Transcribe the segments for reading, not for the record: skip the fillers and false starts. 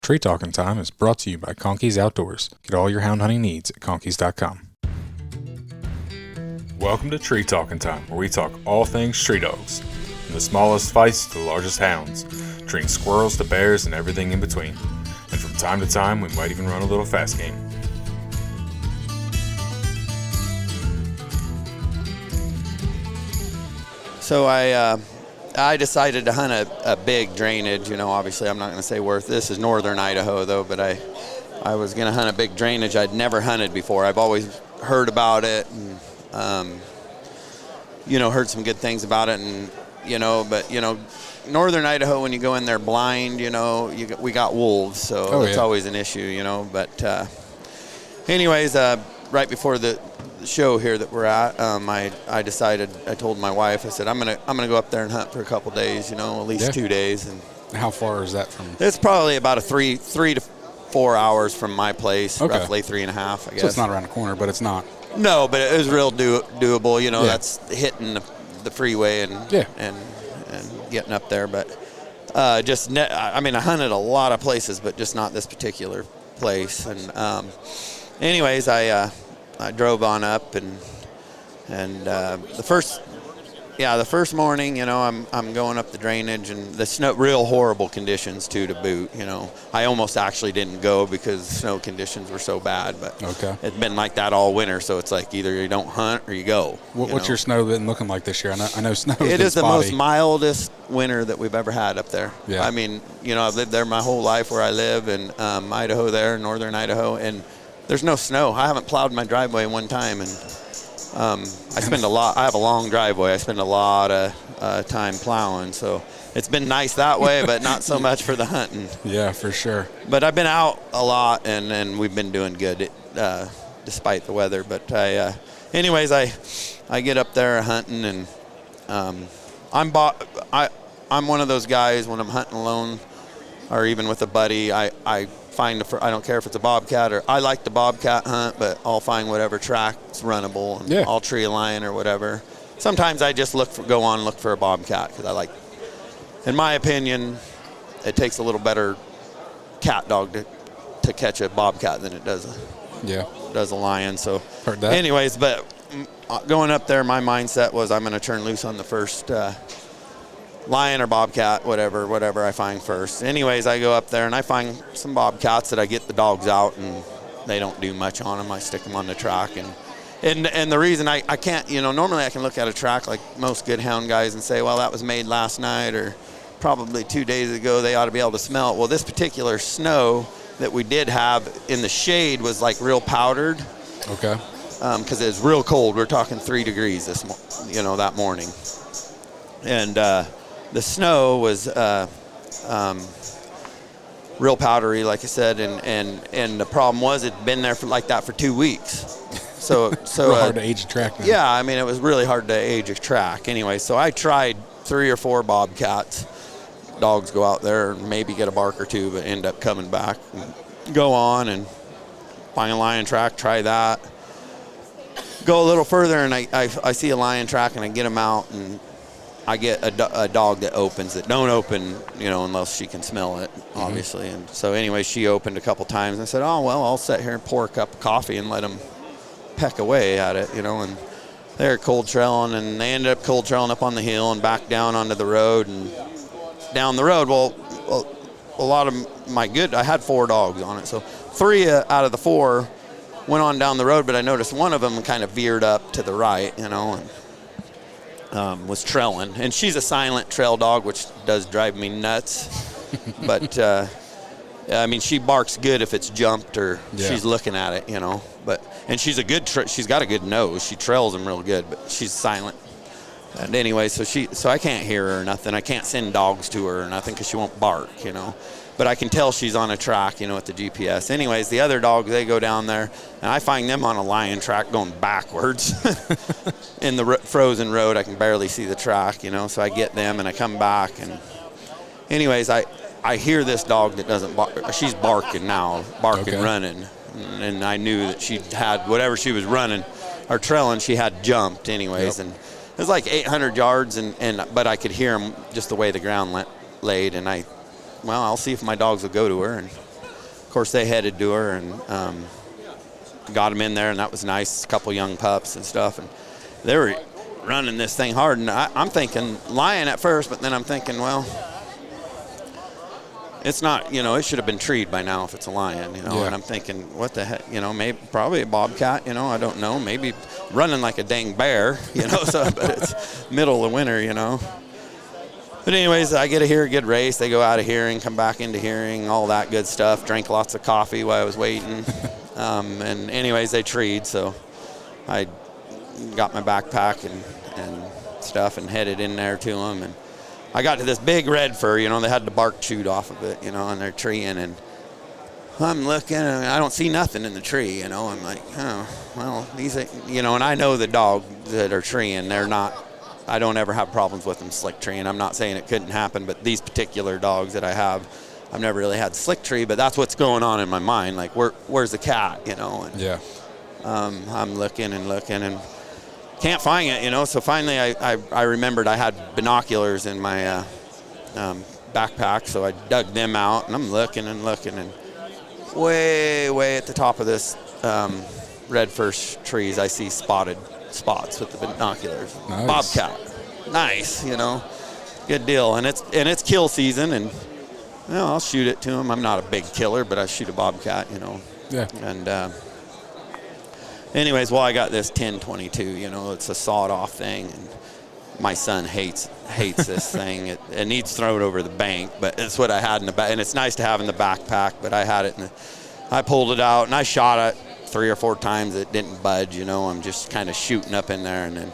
Tree Talking Time is brought to you by Conkey's Outdoors. Get all your hound hunting needs at conkeys.com. Welcome to Tree Talking Time, where we talk all things tree dogs, from the smallest feists to the largest hounds, treating squirrels to bears and everything in between. And from time to time, we might even run a little fast game. So I decided to hunt a big drainage. You know, obviously I'm not going to say where this is northern Idaho though, but I was going to hunt a big drainage I'd never hunted before. I've always heard about it and, heard some good things about it and, but northern Idaho, when you go in there blind, we got wolves, so it's always an issue, but anyways, right before the show here that we're at, I told my wife, I said, I'm gonna go up there and hunt for a couple days, at least 2 days. And how far is that from? It's probably about 3 to 4 hours from my place, roughly 3.5, I guess. So it's not around the corner, but it's not. No, but it was real doable, that's hitting the freeway and getting up there, but I hunted a lot of places, but just not this particular place. And anyways, I drove on up and the first morning, I'm going up the drainage and the snow, real horrible conditions too to boot. I almost actually didn't go because the snow conditions were so bad, but it's been like that all winter. So it's like either you don't hunt or you go. What's your snow been looking like this year? I know snow. It is the most mildest winter that we've ever had up there. Yeah. I mean, I've lived there my whole life where I live in Idaho there, northern Idaho, and there's no snow. I haven't plowed my driveway one time, and I have a long driveway. I spend a lot of time plowing, so it's been nice that way, but not so much for the hunting. Yeah, for sure. But I've been out a lot, and we've been doing good despite the weather. But anyways, I get up there hunting, and I'm one of those guys when I'm hunting alone or even with a buddy, I don't care if it's a bobcat or I like the bobcat hunt, but I'll find whatever track's runnable and I'll tree a lion or whatever. Sometimes I just look for a bobcat because I like, in my opinion, it takes a little better cat dog to catch a bobcat than it does a lion. So heard that. Anyways, but going up there, my mindset was I'm going to turn loose on the first lion or bobcat, whatever I find first. Anyways, I go up there and I find some bobcats that I get the dogs out and they don't do much on them. I stick them on the track and the reason I can't, normally I can look at a track like most good hound guys and say, well, that was made last night or probably 2 days ago. They ought to be able to smell it. Well, this particular snow that we did have in the shade was like real powdered. Okay. Because it was real cold. We're talking 3 degrees that morning. And the snow was real powdery, like I said, and the problem was it'd been there like that for 2 weeks. So real hard to age a track. Then. Yeah, I mean it was really hard to age a track. Anyway, so I tried 3 or 4 bobcats. Dogs go out there and maybe get a bark or two, but end up coming back. And go on and find a lion track. Try that. Go a little further and I see a lion track and I get him out and I get a dog that opens it. Don't open, unless she can smell it, obviously. Mm-hmm. And so anyway, she opened a couple times. And I said, oh, well, I'll sit here and pour a cup of coffee and let them peck away at it, and they're cold trailing. And they ended up cold trailing up on the hill and back down onto the road and down the road. Well, a lot of I had 4 dogs on it. So 3 out of the 4 went on down the road, but I noticed one of them kind of veered up to the right, and was trailing, and she's a silent trail dog, which does drive me nuts. But I mean, she barks good if it's jumped or she's looking at it, and she's she's got a good nose. She trails them real good, but she's silent. And anyway, so I can't hear her or nothing. I can't send dogs to her or nothing because she won't bark, But I can tell she's on a track, with the GPS. Anyways, the other dogs, they go down there, and I find them on a lion track going backwards. In the frozen road, I can barely see the track, So I get them, and I come back. And anyways, I hear this dog that doesn't bark. She's barking now, running. And I knew that she had, whatever she was running or trailing, she had jumped anyways. Yep. And it was like 800 yards, but I could hear them just the way the ground laid, and I'll see if my dogs will go to her. And course, they headed to her and got them in there, and that was nice. A couple young pups and stuff, and they were running this thing hard. And I'm thinking lion at first, but then I'm thinking, well, it's not, it should have been treed by now if it's a lion, Yeah. And I'm thinking, what the heck, maybe probably a bobcat, I don't know, maybe running like a dang bear, so, but it's middle of the winter, But anyways, I get a good race. They go out of hearing, come back into hearing, all that good stuff. Drank lots of coffee while I was waiting. And anyways, they treed, so I got my backpack and stuff and headed in there to them. And I got to this big red fir, they had the bark chewed off of it, and they're treeing, and I'm looking, and I don't see nothing in the tree, I'm like, oh, well, these, and I know the dog that are treeing, they're not, I don't ever have problems with them slick treeing. I'm not saying it couldn't happen, but these particular dogs that I have, I've never really had slick tree, but that's what's going on in my mind, like, where's the cat, And, Yeah. I'm looking and can't find it, so finally I remembered I had binoculars in my backpack, so I dug them out, and I'm looking and way at the top of this red fir trees, I see spots with the binoculars. Nice. Bobcat. Nice, good deal. And it's kill season, and I'll shoot it to him. I'm not a big killer, but I shoot a bobcat, Yeah. And anyways, I got this 10-22, it's a sawed-off thing, and my son hates this thing. It needs thrown over the bank, but it's what I had in the back, and it's nice to have in the backpack, but I had it, I pulled it out, and I shot it 3 or 4 times. It didn't budge, I'm just kind of shooting up in there, and then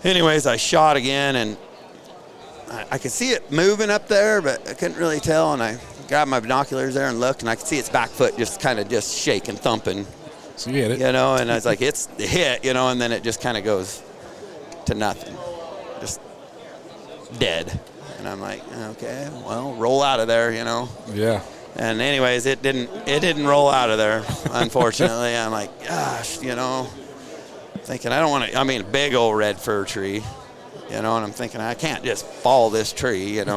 anyways, I shot again, and I could see it moving up there, but I couldn't really tell, and I grabbed my binoculars there and looked, and I could see its back foot just kind of just shaking, thumping. So you hit it. And I was like, it's the hit, and then it just kind of goes to nothing, just dead. And I'm like, okay, well, roll out of there, Yeah. And anyways, it didn't roll out of there, unfortunately. I'm like, gosh, thinking I don't want to, a big old red fir tree, and I'm thinking I can't just fall this tree, and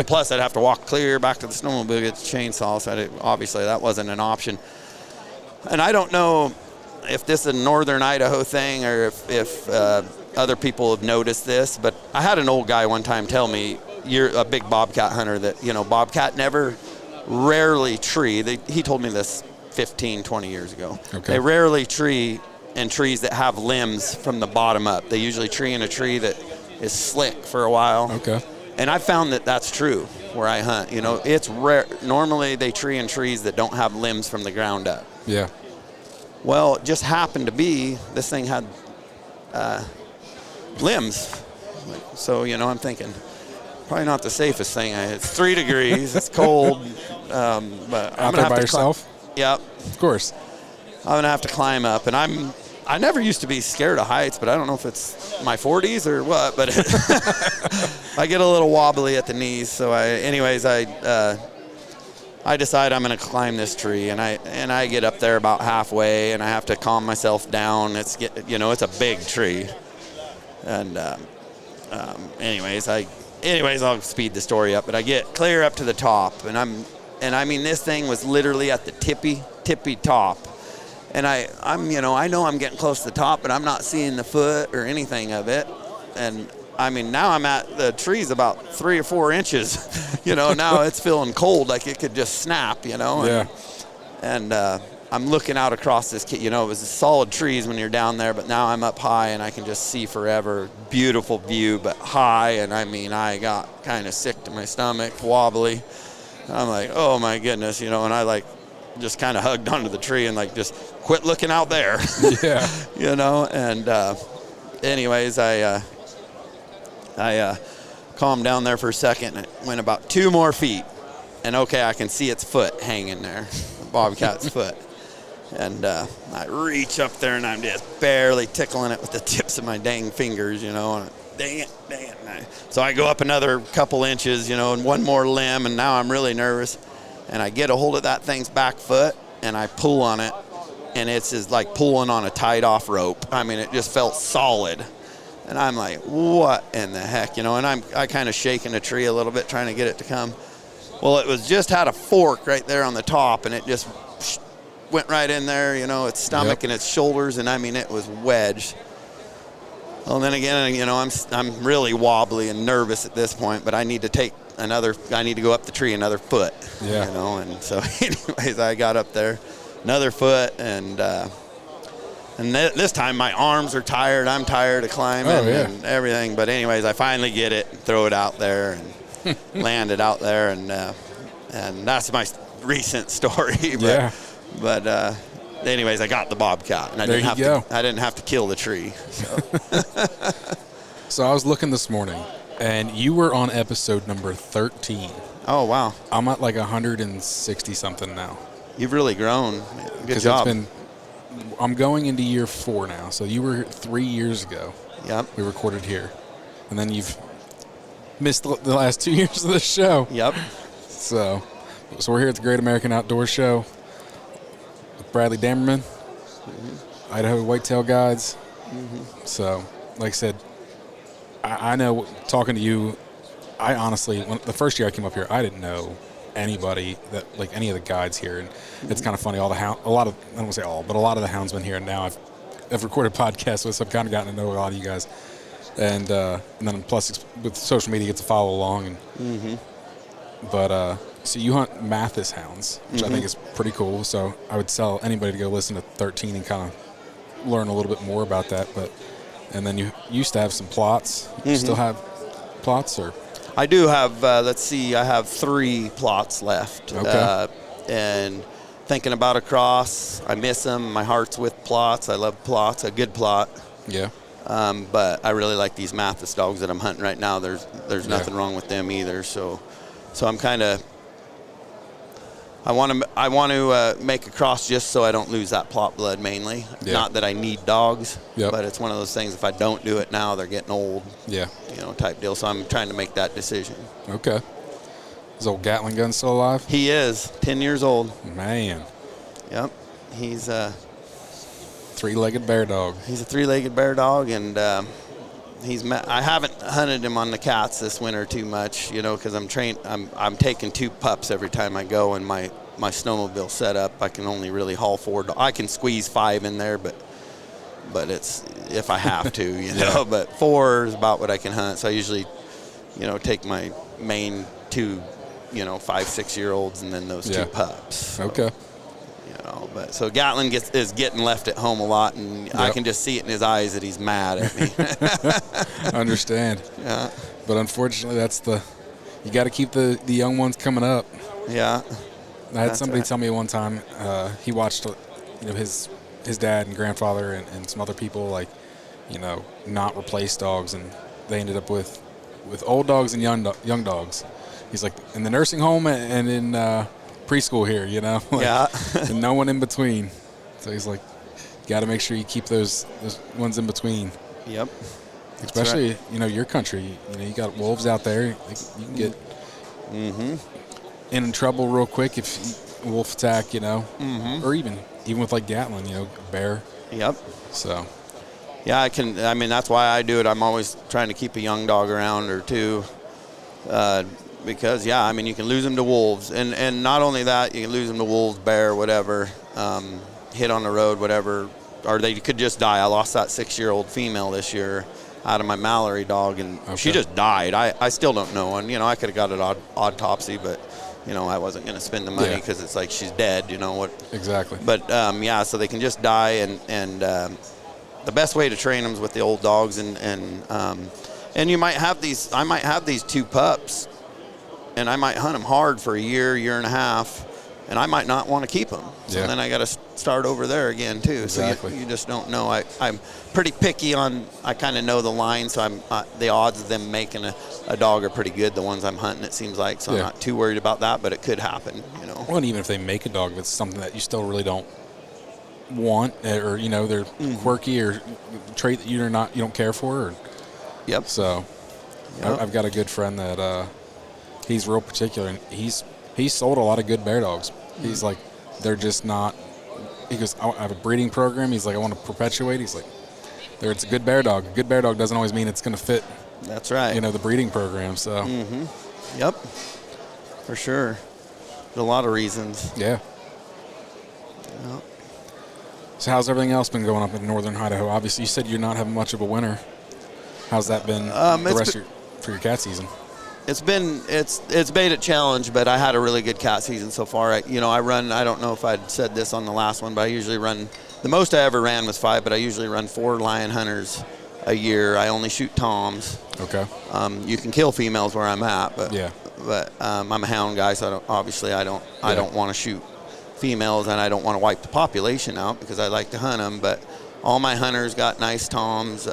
plus I'd have to walk clear back to the snowmobile, get the chainsaw, so obviously that wasn't an option. And I don't know if this is a northern Idaho thing or if other people have noticed this, but I had an old guy one time tell me, you're a big bobcat hunter, that, bobcat rarely tree. He told me this 15, 20 years ago. Okay. They rarely tree in trees that have limbs from the bottom up. They usually tree in a tree that is slick for a while. Okay. And I found that that's true where I hunt. It's rare. Normally they tree in trees that don't have limbs from the ground up. Yeah. Well, it just happened to be this thing had limbs. So, I'm thinking, probably not the safest thing. It's 3 degrees. It's cold. But I'm Out there by yourself? Yep. Of course. I'm going to have to climb up. And I never used to be scared of heights, but I don't know if it's my 40s or what. But I get a little wobbly at the knees. So, I decide I'm going to climb this tree, and I get up there about halfway, and I have to calm myself down. It's a big tree, and I'll speed the story up. But I get clear up to the top, and this thing was literally at the tippy top, and I know I'm getting close to the top, but I'm not seeing the foot or anything of it, and now I'm at the tree's about 3 or 4 inches, now it's feeling cold, like it could just snap, Yeah. And I'm looking out across this, it was solid trees when you're down there, but now I'm up high and I can just see forever. Beautiful view, but high, and I got kind of sick to my stomach, wobbly. I'm like, oh my goodness, and I just kind of hugged onto the tree and just quit looking out there. Yeah. And anyways, I calmed down there for a second, and it went about 2 more feet. And okay, I can see its foot hanging there, the bobcat's foot. And I reach up there, and I'm just barely tickling it with the tips of my dang fingers, and dang it. So I go up another couple inches, and 1 more limb, and now I'm really nervous. And I get a hold of that thing's back foot, and I pull on it, and it's just like pulling on a tied-off rope. It just felt solid. And I'm like, what in the heck, and I kind of shaking the tree a little bit, trying to get it to come. Well, it was just had a fork right there on the top, and it just went right in there, its stomach and its shoulders, and I mean, it was wedged. Well, then again, I'm really wobbly and nervous at this point, but I need to go up the tree another foot, and so anyways, I got up there another foot, and this time my arms are tired. I'm tired of climbing and everything, but anyways, I finally get it, throw it out there, and land it out there, and that's my recent story, but anyways, I got the bobcat, and I didn't have to kill the tree. So. So I was looking this morning, and you were on episode number 13. Oh, wow. I'm at like 160 something now. You've really grown. Good job. I'm going into year 4 now. So you were 3 years ago. Yep. We recorded here, and then you've missed the last 2 years of the show. Yep. So we're here at the Great American Outdoor Show. Bradley Dammerman, Idaho Whitetail Guides. So, like I said, I know talking to you, I honestly, the first year I came up here, I didn't know anybody any of the guides here. And it's kind of funny, I don't want to say all, but a lot of the houndsmen here. And now I've recorded podcasts with, so I've kind of gotten to know a lot of you guys. And then plus with social media, you get to follow along. But so you hunt Matthes Hounds, which I think is pretty cool. So I would tell anybody to go listen to 13 and kind of learn a little bit more about that. And then you used to have some Plotts. You still have Plotts, or? I do have. I have 3 Plotts left. Okay. And thinking about a cross, I miss them. My heart's with Plotts. I love Plotts. A good Plott. Yeah. But I really like these Matthes dogs that I'm hunting right now. There's nothing wrong with them either. So I'm kind of. I want to make a cross just so I don't lose that Plott blood mainly. Yeah. Not that I need dogs, but it's one of those things. If I don't do it now, they're getting old. Yeah. Type deal. So I'm trying to make that decision. Okay. Is old Gatling gun still alive? He is 10 years old. Man. Yep. He's a 3-legged bear dog. He's a 3-legged bear dog, and I haven't hunted him on the cats this winter too much, because I'm taking 2 pups every time I go, and my snowmobile setup, I can only really haul 4. I can squeeze 5 in there, but it's if I have to, But 4 is about what I can hunt. So I usually, take my main 2, 5-6-year-olds, and then those 2 pups. Okay. But so Gatlin is getting left at home a lot, and I can just see it in his eyes that he's mad at me. I understand. Yeah. But unfortunately, you got to keep the young ones coming up. Yeah. I had somebody tell me one time he watched his dad and grandfather and some other people not replace dogs, and they ended up with old dogs and young dogs. He's like, in the nursing home and in preschool here, and no one in between. So he's like, got to make sure you keep those ones in between. Yep. Especially, your country. You got wolves out there. You can get in trouble real quick if wolf attack, or even with like Gatlin, bear. Yep. So. Yeah, I can. I mean, that's why I do it. I'm always trying to keep a young dog around or 2. Because, you can lose them to wolves. And not only that, you can lose them to wolves, bear, whatever, hit on the road, whatever, or they could just die. I lost that 6-year-old female this year out of my Mallory dog, and she just died. I still don't know. And, I could have got an autopsy, but, I wasn't going to spend the money because it's like she's dead, what. Exactly. But, so they can just die, and the best way to train them is with the old dogs, and you might have I might have these 2 pups, and I might hunt them hard for a year and a half, and I might not want to keep them. So then I got to start over there again too. Exactly. So you just don't know. I'm pretty picky on. I kind of know the line, so the odds of them making a dog are pretty good. The ones I'm hunting, it seems like. So I'm not too worried about that, but it could happen. Well, and even if they make a dog, if it's something that you still really don't want, or they're quirky or trait that you don't care for. Or, yep. So I've got a good friend that. He's real particular, and he's sold a lot of good bear dogs. He's like, they're just not. He goes, I have a breeding program. He's like, I want to perpetuate. He's like, it's a good bear dog. A good bear dog doesn't always mean it's going to fit. That's right. The breeding program. So. Yep. for sure. There's a lot of reasons. Yeah. Yeah. So how's everything else been going up in northern Idaho? Obviously, you said you're not having much of a winter. How's that been for your cat season? It's been a challenge, but I had a really good cat season so far. I run. I don't know if I'd said this on the last one, but I usually run. The most I ever ran was 5, but I usually run 4 lion hunters a year. I only shoot toms. Okay. You can kill females where I'm at, but yeah. But I'm a hound guy, so I don't want to shoot females, and I don't want to wipe the population out because I like to hunt them. But all my hunters got nice toms.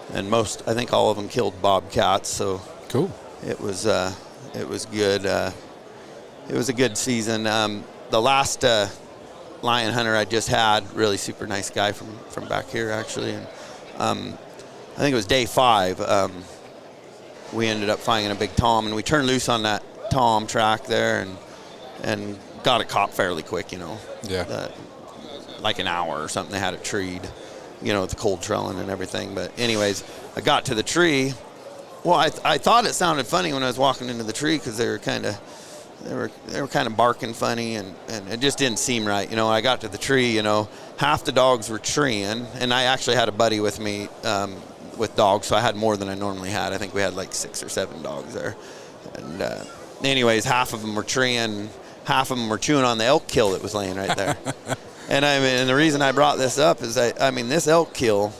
And I think all of them killed bobcats. So cool. It was good. It was a good season. The last lion hunter I just had, really super nice guy from back here actually, and I think it was day 5. We ended up finding a big tom, and we turned loose on that tom track there, and got it caught fairly quick. Yeah. Like an hour or something. They had it treed. With the cold trailing and everything. But anyways, I got to the tree. Well, I thought it sounded funny when I was walking into the tree because they were kind of barking funny, and it just didn't seem right. I got to the tree. Half the dogs were treeing, and I actually had a buddy with me with dogs, so I had more than I normally had. I think we had like 6 or 7 dogs there. And anyways, half of them were treeing, half of them were chewing on the elk kill that was laying right there. And the reason I brought this up is this elk kill,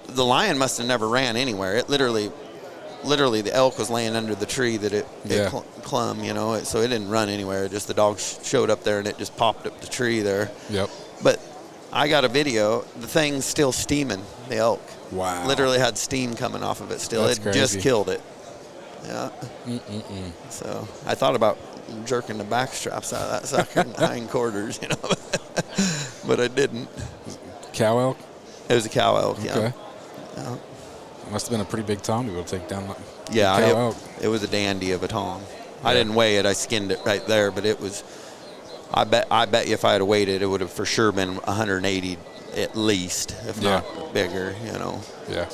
the lion must have never ran anywhere. It literally the elk was laying under the tree that it clumb, so it didn't run anywhere. Just the dog showed up there and it just popped up the tree there. Yep. But I got a video. The thing's still steaming, the elk. Wow. Literally had steam coming off of it still. That's it crazy. Just killed it. Yeah. Mm-mm-mm. So I thought about jerking the back straps out of that sucker in the hindquarters, but I didn't. Cow elk? It was a cow elk, yeah. Okay. Yeah. Must have been a pretty big tom to be able to take down that cow elk. It was a dandy of a tom. Yeah. I didn't weigh it. I skinned it right there, but it was. I bet you if I had weighed it, it would have for sure been 180 at least, if not bigger. Yeah.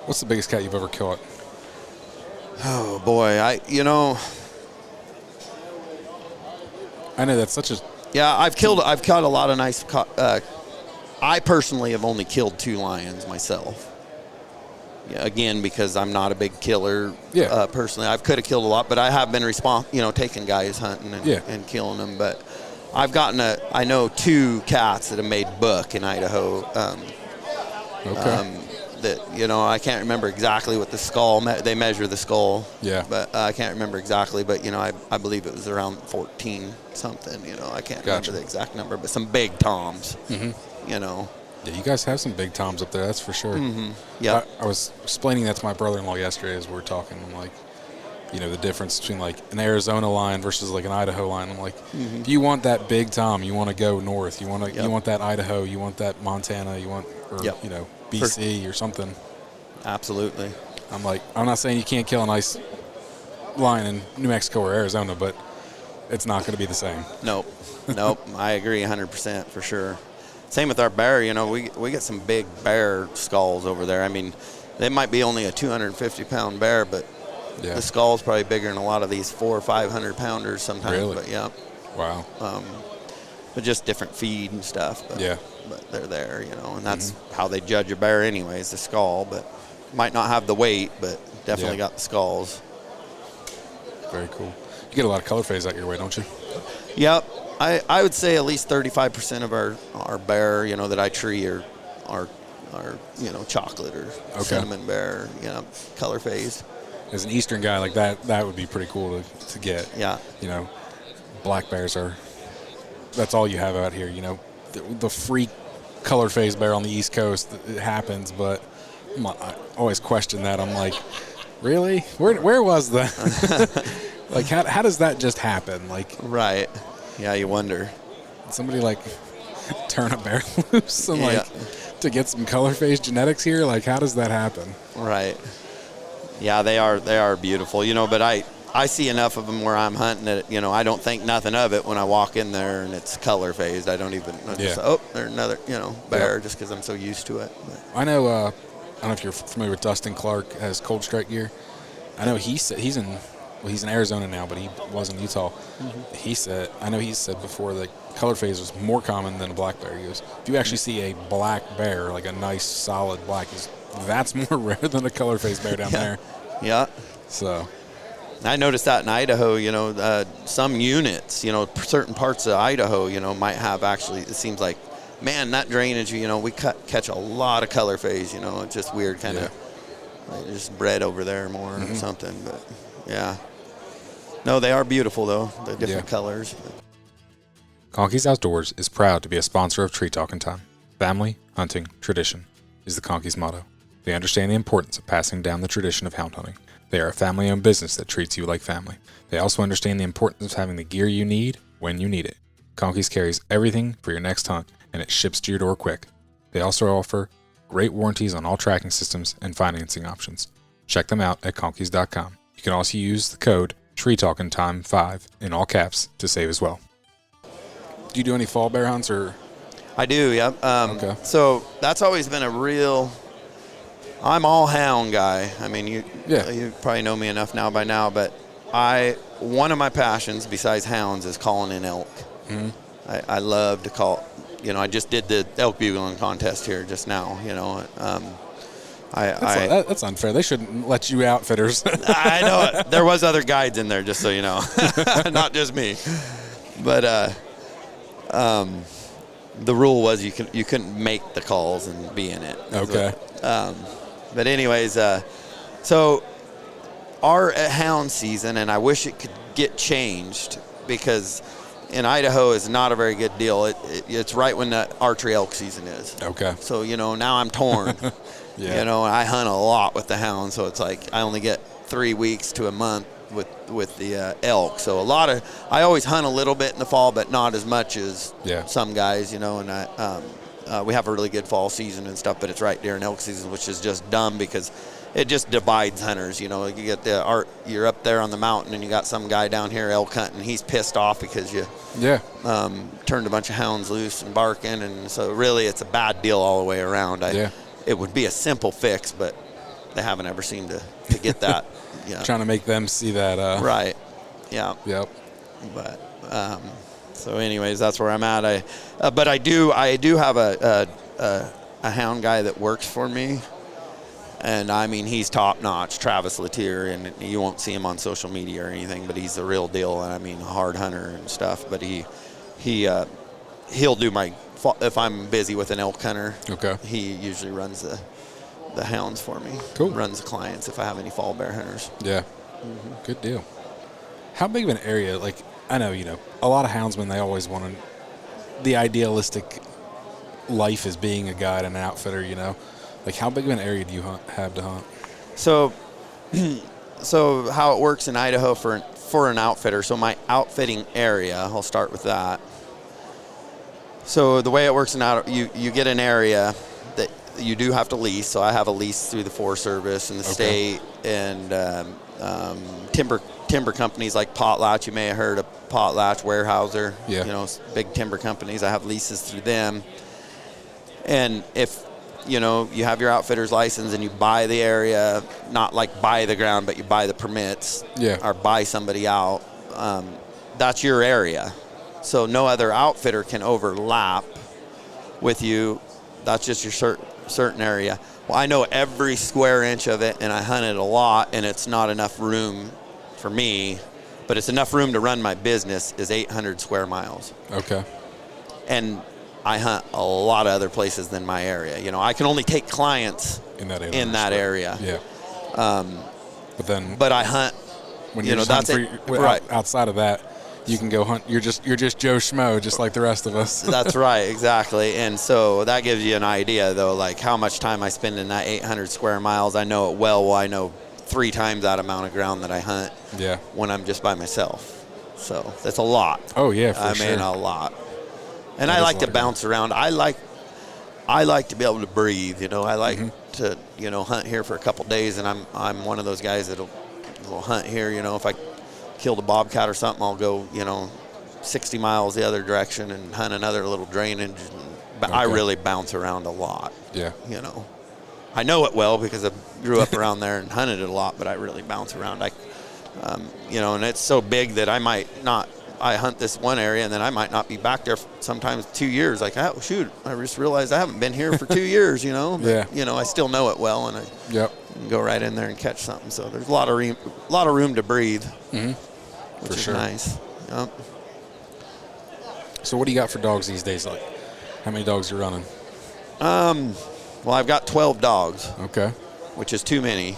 What's the biggest cat you've ever killed? Oh boy, I know that's such a. Yeah, I've caught a lot of nice. I personally have only killed 2 lions myself. Yeah, again, because I'm not a big killer. Yeah. Personally, I could have killed a lot, but I have been taking guys hunting and killing them. But I know 2 cats that have made buck in Idaho. Okay. That I can't remember exactly what the skull. They measure the skull. Yeah. But I can't remember exactly. But I believe it was around 14 something. I can't remember the exact number. But some big toms. Mm-hmm. Yeah, you guys have some big toms up there. That's for sure. Mm-hmm. Yeah. I was explaining that to my brother-in-law yesterday as we were talking. I'm like, the difference between like an Arizona lion versus like an Idaho lion. I'm like, if you want that big tom, you want to go north. You want that Idaho. You want that Montana. BC or something. Absolutely. I'm not saying you can't kill a nice lion in New Mexico or Arizona, but it's not going to be the same. Nope. I agree 100% for sure. Same with our bear. We get some big bear skulls over there. I mean, they might be only a 250-pound bear, but the skull's probably bigger than a lot of these 400 or 500 pounders sometimes. Really? But yeah. Wow. But just different feed and stuff. But, yeah. But they're there, and that's how they judge a bear anyways, the skull. But might not have the weight, but definitely got the skulls. Very cool. You get a lot of color phase out your way, don't you? Yep. I would say at least 35% of our bear, that I tree are chocolate or cinnamon bear, color phase. As an eastern guy like that would be pretty cool to get. Yeah. Black bears that's all you have out here, the freak color phase bear on the East Coast, it happens, but I always question that. I'm like, really? Where was that? Like, how does that just happen? Like, right. Yeah, you wonder. Somebody turn a bear loose and to get some color phase genetics here. Like, how does that happen? Right. Yeah, they are beautiful. But I see enough of them where I'm hunting that I don't think nothing of it when I walk in there and it's color phased. I don't even. There's another bear just because I'm so used to it. But. I know. I don't know if you're familiar with Dustin Clark. Has Cold Strike gear. I know he said he's in Arizona now, but he was in Utah. He said, I know he said before that color phase was more common than a black bear. He goes, if you actually see a black bear, like a nice solid black, that's more rare than a color phase bear down there. Yeah. So I noticed that in Idaho, some units, certain parts of Idaho, might have actually, it seems like, man, that drainage, we catch a lot of color phase, it's just weird kind of, like just bred over there more or something, but yeah. No, they are beautiful though, the different colors. Conkey's Outdoors is proud to be a sponsor of Tree Talking Time. Family, hunting, tradition is the Conkey's motto. They understand the importance of passing down the tradition of hound hunting. They are a family-owned business that treats you like family. They also understand the importance of having the gear you need when you need it. Conkey's carries everything for your next hunt, and it ships to your door quick. They also offer great warranties on all tracking systems and financing options. Check them out at conkeys.com. You can also use the code TreeTalkingTime5 in all caps to save as well. do you do any fall bear hunts or? I do, yep. Okay. So that's always been a real. I'm all hound guy. I mean, you probably know me enough now by now, but one of my passions besides hounds is calling in elk. Mm-hmm. I love to call. I just did the elk bugling contest here just now. That's unfair. They shouldn't let you outfitters. I know it. There was other guides in there, just so you know, not just me. But the rule was you couldn't make the calls and be in it. Okay. But anyways, so our hound season, and I wish it could get changed because in Idaho is not a very good deal. It's right when the archery elk season is. Okay. So, now I'm torn. Yeah. I hunt a lot with the hound, so it's like I only get 3 weeks to a month with the elk. So I always hunt a little bit in the fall, but not as much as some guys, and we have a really good fall season and stuff, but it's right during elk season, which is just dumb because it just divides hunters. You get you're up there on the mountain and you got some guy down here elk hunting. He's pissed off because you turned a bunch of hounds loose and barking, and so really it's a bad deal all the way around. It would be a simple fix, but they haven't ever seemed to get that. Trying to make them see that. Right. Yeah. Yep. But so anyways, that's where I'm at. But I do have a hound guy that works for me. And I mean, he's top notch, Travis Latier, and you won't see him on social media or anything, but he's the real deal. And I mean, a hard hunter and stuff. But he'll do if I'm busy with an elk hunter. Okay. He usually runs the hounds for me. Cool. Runs the clients if I have any fall bear hunters. Yeah. Mm-hmm. Good deal. How big of an area? Like I know, a lot of houndsmen, they always want the idealistic life is being a guide and an outfitter. Like, how big of an area do you have to hunt? So how it works in Idaho for an outfitter. So my outfitting area, I'll start with that. So the way it works in Idaho, you get an area that you do have to lease. So I have a lease through the Forest Service and the state and timber companies like Potlatch. You may have heard of Potlatch, Weyerhaeuser. Yeah. Big timber companies. I have leases through them. And if you have your outfitter's license and you buy the area, not like buy the ground, but you buy the permits or buy somebody out, that's your area. So no other outfitter can overlap with you. That's just your certain area. Well, I know every square inch of it, and I hunt it a lot, and it's not enough room for me, but it's enough room to run my business is 800 square miles. Okay. And I hunt a lot of other places than my area. I can only take clients in that area. Yeah. But I hunt. When you're that's outside of that, you can go hunt. You're just Joe Schmo, just like the rest of us. That's right, exactly. And so that gives you an idea, though, like how much time I spend in that 800 square miles. I know it well. Well, I know 3 times that amount of ground that I hunt. Yeah. When I'm just by myself, so that's a lot. Oh yeah, for sure. I mean, a lot. And I like to bounce around. I like to be able to breathe. I like to hunt here for a couple days, and I'm one of those guys that'll hunt here. If I killed a bobcat or something, I'll go 60 miles the other direction and hunt another little drainage. But I really bounce around a lot. Yeah. I know it well because I grew up around there and hunted it a lot, but I really bounce around. You know, and it's so big that I might not. I hunt this one area, and then I might not be back there for sometimes 2 years. Like, oh, shoot, I just realized I haven't been here for 2 years, you know. But, yeah. You know, I still know it well, and I can go right in there and catch something. So there's a lot of room to breathe, which is nice. Yep. So what do you got for dogs these days? Like, how many dogs are you running? Well, I've got 12 dogs. Okay. Which is too many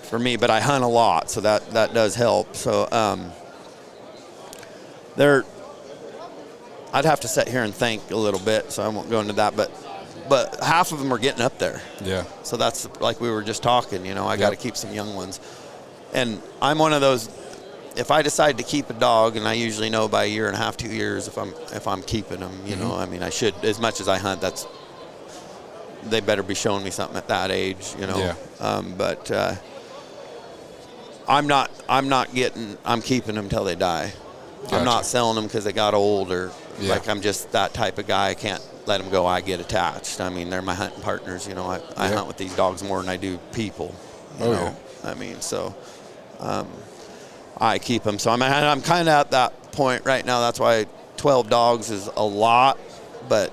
for me, but I hunt a lot, so that does help. So I'd have to sit here and think a little bit, so I won't go into that, but half of them are getting up there. Yeah. So that's like we were just talking, you know, I got to keep some young ones. And I'm one of those, if I decide to keep a dog, and I usually know by 1.5 years, 2 years if I'm keeping them, you know, I mean, I should, as much as I hunt, they better be showing me something at that age, you know. Yeah. But I'm keeping them till they die. Gotcha. I'm not selling them because they got old or like I'm just that type of guy. I can't let them go. I get attached. I mean, they're my hunting partners. You know, I hunt with these dogs more than I do people. You know? I mean, so I keep them. So I'm kind of at that point right now. That's why 12 dogs is a lot, but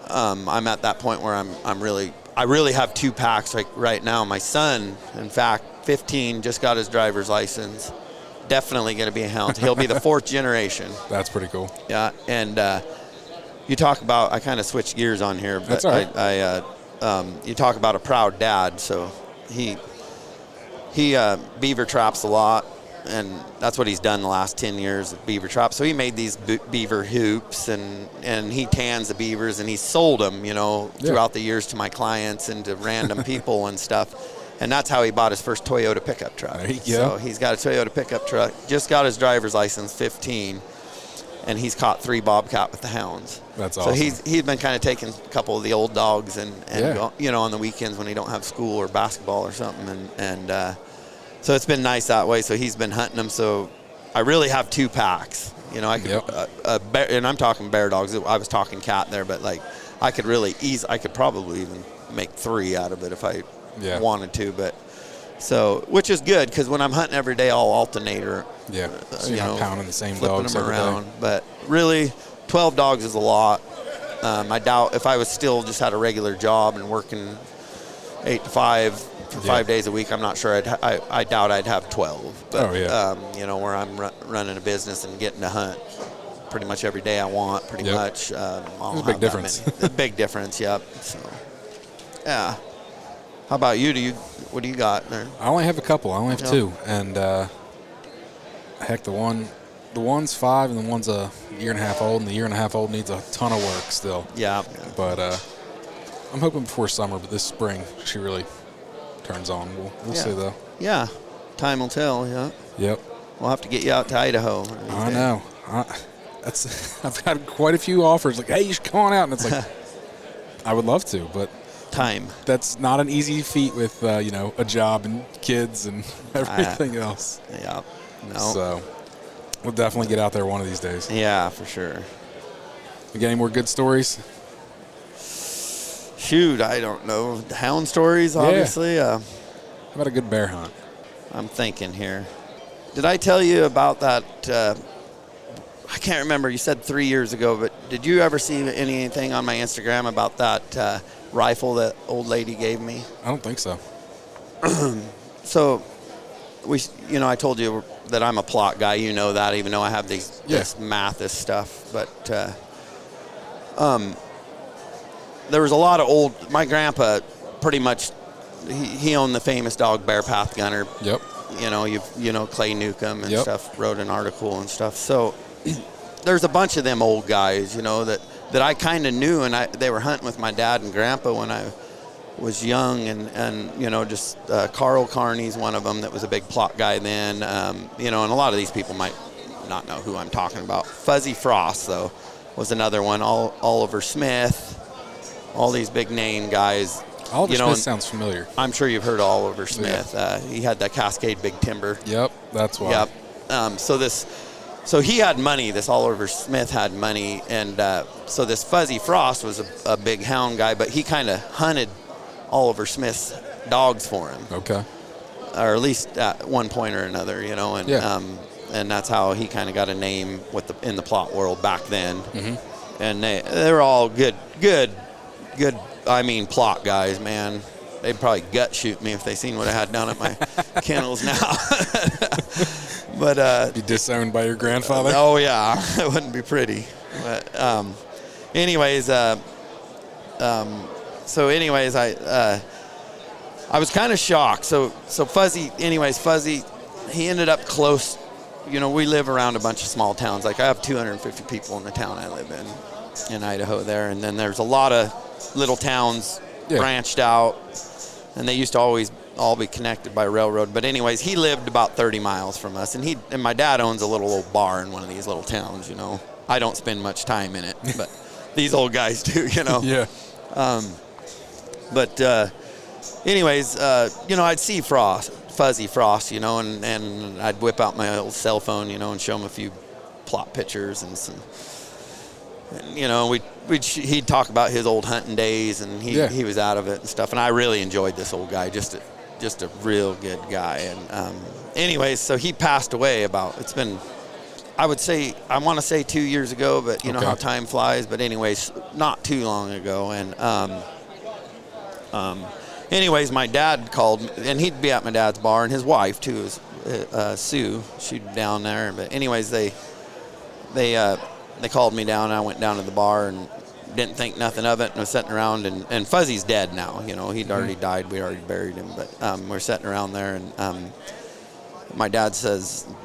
I'm at that point where I really have 2 packs. Like right now, my son, in fact, 15, just got his driver's license. Definitely going to be a hound. He'll be the 4th generation. That's pretty cool. Yeah, and you talk about, I kind of switched gears on here, but that's all right. You talk about a proud dad. So he beaver traps a lot, and that's what he's done the last 10 years at beaver traps. So he made these beaver hoops, and he tans the beavers, and he sold them, you know, throughout the years to my clients and to random people and stuff. And that's how he bought his first Toyota pickup truck. There you go. So he's got a Toyota pickup truck, just got his driver's license, 15, and he's caught 3 bobcat with the hounds. That's awesome. So he's been kind of taking a couple of the old dogs and go, you know, on the weekends when he don't have school or basketball or something. And so it's been nice that way. So he's been hunting them. So I really have 2 packs. You know, I could, and I'm talking bear dogs. I was talking cat there, but like I could probably even make 3 out of it if I wanted to, but so which is good because when I'm hunting every day, I'll alternate or so you're not pounding the same dogs them around. Day. But really, 12 dogs is a lot. I doubt if I was still just had a regular job and working 8 to 5 for 5 days a week, I'm not sure I doubt I'd have 12. But you know, where I'm running a business and getting to hunt pretty much every day I want, pretty much. There's a big difference. Big difference. Yep. So yeah. How about you? What do you got there? I only have a couple. I only have 2, and heck, the one's 5, and the one's a 1.5 old, and the 1.5 old needs a ton of work still. Yeah. But I'm hoping before summer, but this spring she really turns on. We'll see though. Yeah, time will tell. Yeah. Yep. We'll have to get you out to Idaho. I know. I've had quite a few offers like, hey, you should come on out, and it's like, I would love to, but. Time. That's not an easy feat with you know, a job and kids and everything else. Yeah. No. So we'll definitely get out there one of these days. Yeah, for sure. You got any more good stories? Shoot, I don't know. Hound stories, obviously. How about a good bear hunt? I'm thinking here. Did I tell you about that? I can't remember. You said 3 years ago, but did you ever see anything on my Instagram about that rifle that old lady gave me? I don't think so. So, I told you that I'm a Plott guy. You know that, even though I have this Matthes stuff. But there was a lot of old. My grandpa, pretty much, he owned the famous dog Bear Path Gunner. Yep. Clay Newcomb and stuff wrote an article and stuff. So there's a bunch of them old guys, that I kind of knew, and they were hunting with my dad and grandpa when I was young, and just Carl Carney's one of them that was a big Plott guy then, and a lot of these people might not know who I'm talking about. Fuzzy Frost, though, was another one. Oliver Smith, all these big name guys. Oliver Smith sounds familiar. I'm sure you've heard of Oliver Smith. Yeah. He had that Cascade Big Timber. Yep, that's why. Yep. So he had money. This Oliver Smith had money, and so this Fuzzy Frost was a big hound guy, but he kind of hunted Oliver Smith's dogs for him. Okay. Or at least at one point or another, you know, and and that's how he kind of got a name in the Plott world back then. Mm-hmm. And they were all good. I mean, Plott guys, man. They'd probably gut shoot me if they seen what I had down at my kennels now. But be disowned by your grandfather. Oh yeah, it wouldn't be pretty. But anyways, I was kind of shocked. So Fuzzy, he ended up close. You know, we live around a bunch of small towns. Like I have 250 people in the town I live in Idaho there. And then there's a lot of little towns branched out. And they used to always all be connected by railroad. But anyways, he lived about 30 miles from us. And my dad owns a little old bar in one of these little towns, you know. I don't spend much time in it, but these old guys do, you know. Yeah. Anyways, you know, I'd see Fuzzy Frost, you know, and I'd whip out my old cell phone, you know, and show him a few Plott pictures and some, and, you know, he'd talk about his old hunting days, and he was out of it and stuff. And I really enjoyed this old guy, just a real good guy. And anyways, so he passed away it's been, I want to say 2 years ago, but you know how time flies. But anyways, not too long ago. And anyways, my dad called, and he'd be at my dad's bar, and his wife too is Sue. She'd down there. But anyways, they called me down, and I went down to the bar and didn't think nothing of it, and was sitting around, and Fuzzy's dead now. You know, he'd already died. We already buried him. But we're sitting around there, and my dad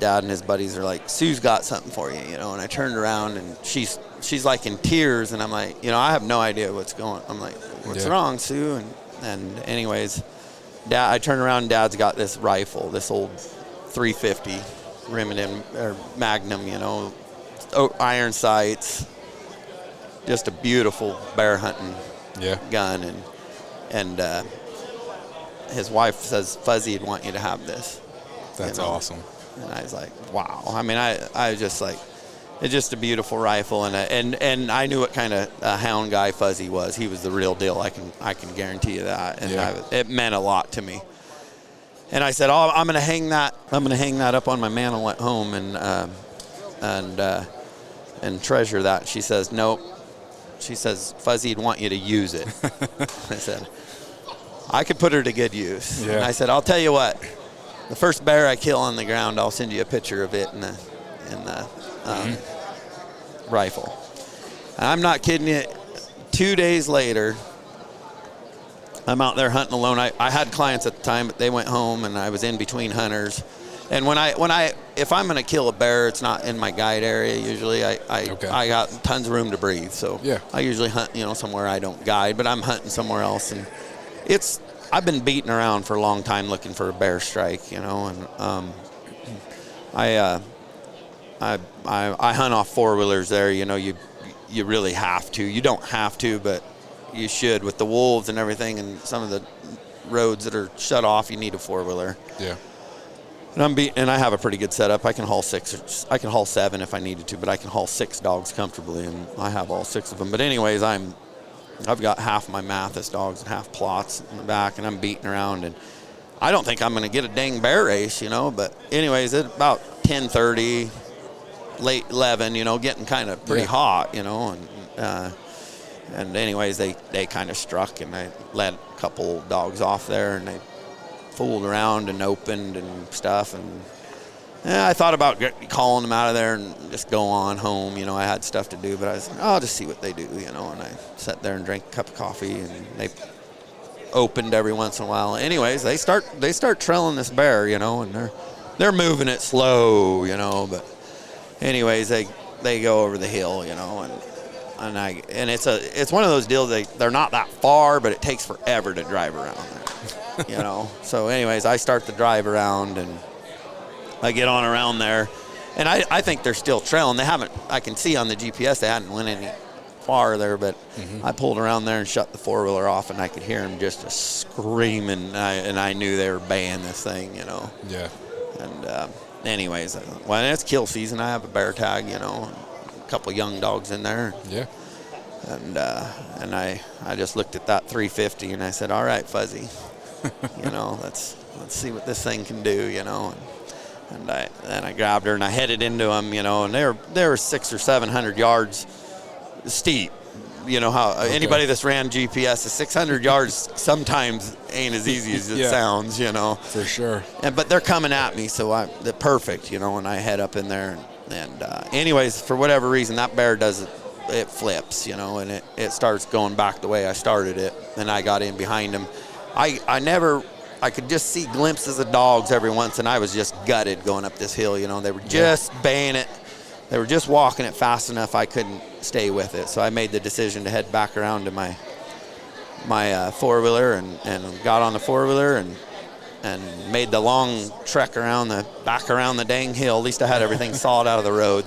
and his buddies are like, Sue's got something for you, you know. And I turned around, and she's like in tears, and I'm like, you know, I have no idea what's going on. I'm like, what's wrong, Sue? And anyways, I turned around, and Dad's got this rifle, this old 350 Remington or Magnum, you know, iron sights, just a beautiful bear hunting gun. And his wife says, Fuzzy'd want you to have this. That's awesome. And I was like, wow. I mean, I was just like, it's just a beautiful rifle, and I knew what kind of hound guy Fuzzy was. He was the real deal. I can guarantee you that, and it meant a lot to me. And I said, I'm going to hang that. I'm going to hang that up on my mantle at home, and treasure that. She says, nope. She says, Fuzzy'd want you to use it. I said, I could put her to good use. Yeah. And I said, I'll tell you what. The first bear I kill on the ground, I'll send you a picture of it in the rifle. And I'm not kidding you. 2 days later, I'm out there hunting alone. I had clients at the time, but they went home, and I was in between hunters. And if I'm going to kill a bear, it's not in my guide area. Usually, I got tons of room to breathe. So I usually hunt, you know, somewhere I don't guide, but I'm hunting somewhere else, and I've been beating around for a long time looking for a bear strike, you know, and I hunt off four-wheelers there. You know, you really have to. You don't have to, but you should with the wolves and everything, and some of the roads that are shut off. You need a four-wheeler. Yeah. And I have a pretty good setup. I can haul 6. I can haul 7 if I needed to, but I can haul 6 dogs comfortably, and I have all 6 of them. But anyways, I've got half my Matthes dogs and half Plotts in the back, and I'm beating around, and I don't think I'm going to get a dang bear race, you know. But anyways, at about 10:30, late 11, you know, getting kind of pretty hot, you know, and anyways, they kind of struck, and I let a couple dogs off there, and they fooled around and opened and stuff, and I thought about calling them out of there and just go on home. You know, I had stuff to do, but I was like, I'll just see what they do, you know. And I sat there and drank a cup of coffee, and they opened every once in a while. Anyways, they start trailing this bear, you know, and they're moving it slow, you know. But anyways, they go over the hill, you know, and it's one of those deals. They're not that far, but it takes forever to drive around there, you know. So anyways, I start the drive around, and I get on around there, and I think they're still trailing. I can see on the GPS they hadn't went any farther, but I pulled around there and shut the four-wheeler off, and I could hear them just screaming, and I knew they were baying this thing, you know. Yeah. And anyways, well, it's kill season. I have a bear tag, you know, a couple young dogs in there. Yeah. And I just looked at that 350 and I said, all right, Fuzzy, let's see what this thing can do, And I grabbed her and I headed into them, and they were 600 or 700 yards steep. You know how anybody that's ran GPS is 600 yards sometimes ain't as easy as it sounds, For sure. But they're coming at me, so they're perfect, and I head up in there. And anyways, for whatever reason, that bear it flips, and it starts going back the way I started it. Then I got in behind him. I could just see glimpses of dogs every once, and I was just gutted going up this hill. They were just baying it. They were just walking it fast enough I couldn't stay with it. So I made the decision to head back around to my four-wheeler and got on the four-wheeler and made the long trek back around the dang hill. At least I had everything sawed out of the road.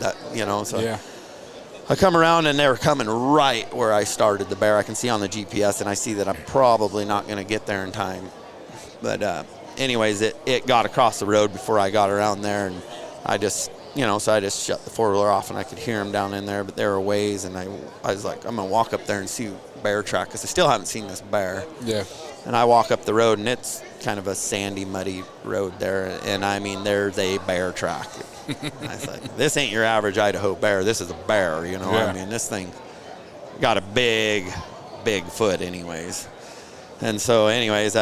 I come around and they were coming right where I started the bear. I can see on the GPS and I see that I'm probably not going to get there in time. But anyways, it got across the road before I got around there, and I just shut the four-wheeler off and I could hear them down in there, but there were ways, and I was like, I'm going to walk up there and see bear track, because I still haven't seen this bear. Yeah. And I walk up the road, and it's kind of a sandy, muddy road there, and I mean, there's a bear track. I was like, this ain't your average Idaho bear. This is a bear, I mean, this thing got a big, big foot anyways. And so anyways,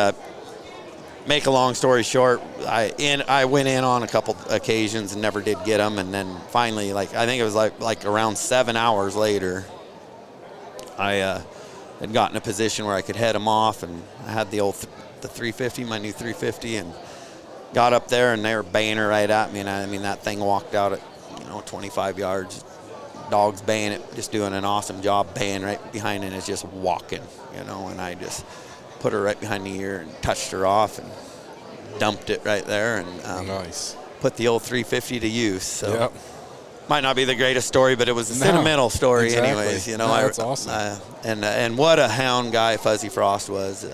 make a long story short, I went in on a couple occasions and never did get them, and then finally, I think it was like around 7 hours later, I had gotten a position where I could head them off, and I had the 350, my new 350, and got up there, and they were baying her right at me, and I mean, that thing walked out at 25 yards. Dogs baying it, just doing an awesome job baying right behind it, and it's just walking, and I just put her right behind the ear and touched her off and dumped it right there, and nice. Put the old 350 to use. So might not be the greatest story, but it was a sentimental story anyways. That's awesome. And what a hound guy Fuzzy Frost was.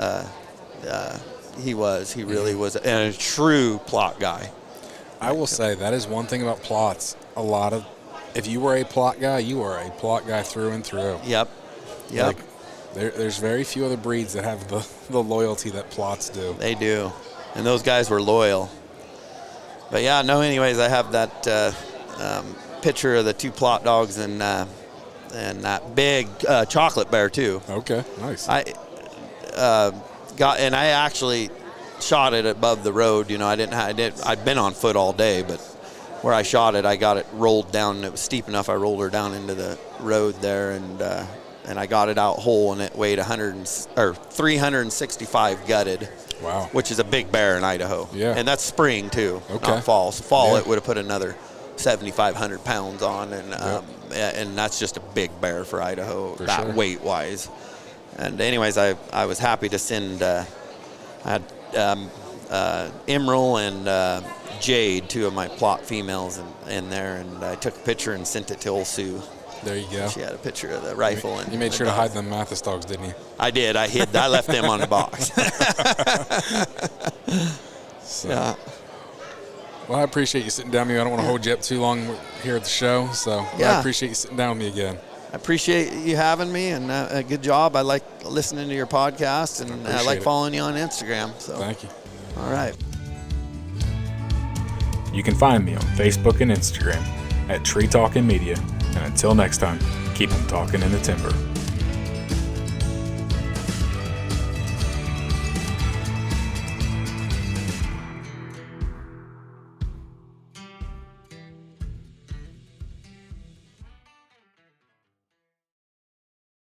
He really was a true Plott guy. I will say that is one thing about Plotts. If you were a Plott guy, you are a Plott guy through and through. Yep. There's very few other breeds that have the loyalty that Plotts do. They do. And those guys were loyal. But anyways, I have that picture of the two Plott dogs and that big chocolate bear too. Okay, nice. I actually shot it above the road. I'd been on foot all day, but where I shot it, I got it rolled down, and it was steep enough. I rolled her down into the road there, and I got it out whole, and it weighed 365 gutted. Wow. Which is a big bear in Idaho. Yeah. And that's spring too, not fall. So fall, it would have put another 7,500 pounds on, and that's just a big bear for Idaho, weight wise. And anyways, I was happy to send. I had Emerald and Jade, two of my Plott females, in there, and I took a picture and sent it to old Sue. There you go. She had a picture of the rifle. You made sure to hide them Matthes dogs, didn't you? I did. I left them on the box. Well, I appreciate you sitting down with me. I don't want to hold you up too long here at the show, so I appreciate you sitting down with me again. I appreciate you having me, and a good job. I like listening to your podcast, and I like following you on Instagram. So thank you. All right. You can find me on Facebook and Instagram at Tree Talkin' Media. And until next time, keep them talking in the timber.